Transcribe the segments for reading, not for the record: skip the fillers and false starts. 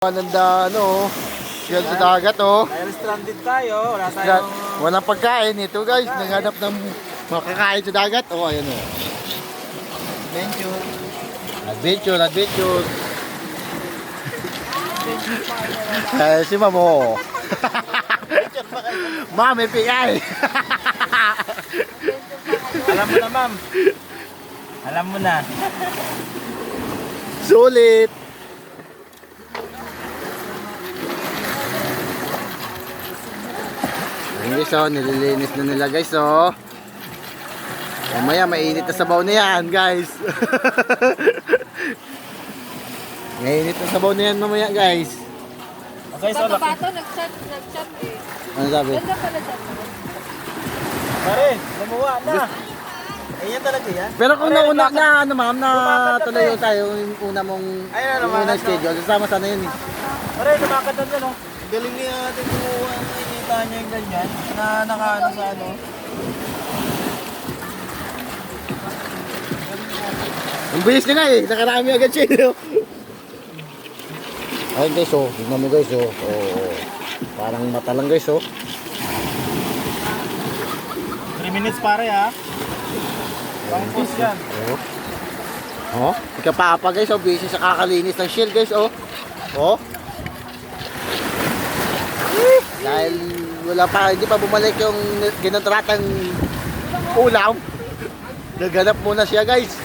Nanda ano, yan sa dagat oh. Dahil stranded tayo, wala tayong... Walang pagkain ito guys, naghanap ng makakain sa dagat. Oh, ayan oh. Adventure. Si Mamo. Ma'am, PI. Alam mo na, ma'am. Alam mo na. Sulit. Ayun guys oh, nililinis na nila guys oh. Mamaya mainit na sabaw na yan guys. Mainit na sabaw na yan mamaya guys. Okay, so laki. Bato, nag-chat eh. Ano sabi? Ganda pala chat. Pare, lumuha na. Ayan talaga yan. Pero kung nauna na ano ma'am, na tuloy tayo yung una mong Ayun, yung unang schedule, sasama sana yun eh. Pare, lumakad na dyan, oh. Galing niya natin kumuha ang inita niya yung ganyan. Na nakaano sa ano. Ang bilis niya nga eh, nakarami agad siya eh. Ayun guys oh, tignan mo guys oh. Oh. Parang mata lang guys oh. 3 minutes pare, ha. Pang-post yan. Oh. Ika pa guys oh, busy sa kakalinis ng shell guys oh. Oh. Dahil wala pa, hindi pa bumalik yung kinontratan ulam. Naganap muna siya guys.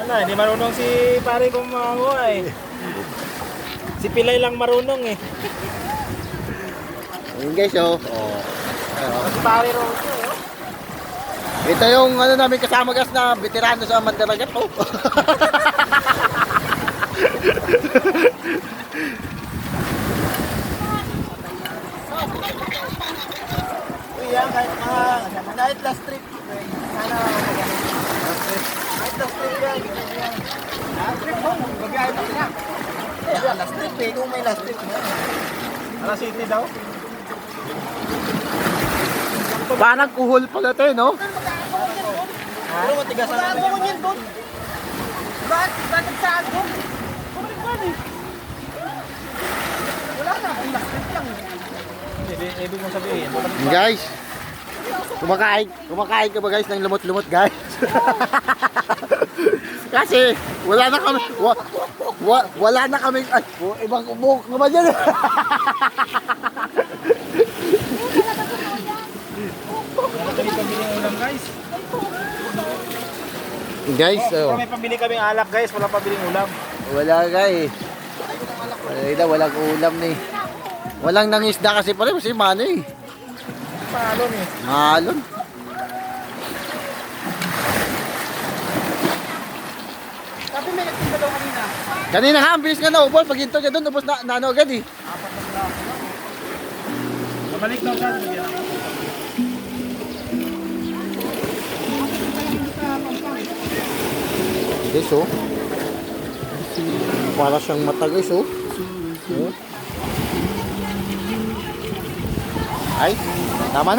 Ano, hindi marunong si pare kumawa eh. Si Pilay lang marunong eh. Ayun guys oh. Oh. Si pare Rojo eh. Ito yung ano namin kasama guys na veterano sa Mandaragat oh. Uy, yan, kahit last trip. Sana kahit last trip yan. Last trip mo, magbiyahe pa sila. Yeah, last trip eh, kung may last trip mo. Alas City daw? Parang kuhol pala ito eh no? Pero matigasan na naman yan doon. Ba't saan ko? Wala na, ang last trip lang. Ibig mong sabihin. Guys, kumakain ka ba guys ng lumot-lumot guys? Kasi wala na kami wala na kaming ay, ibang buhok naman yan. Wala kami pambiling ulam guys. Guys, oh, May pambili kaming alak guys, wala pambiling ulam. wala guys. Walang ulam na eh. Walang nangisda kasi pare kasi mano eh. Paalon eh. Malon. Sabi may nagtinda daw kanina. Kanina nga, ang bilis nga na ubol. Pag hinto niya doon, ubos na ano agad eh. Babalik daw sa atin. Guys oh. Para siyang mata guys oh. Oh. Ay, tama na.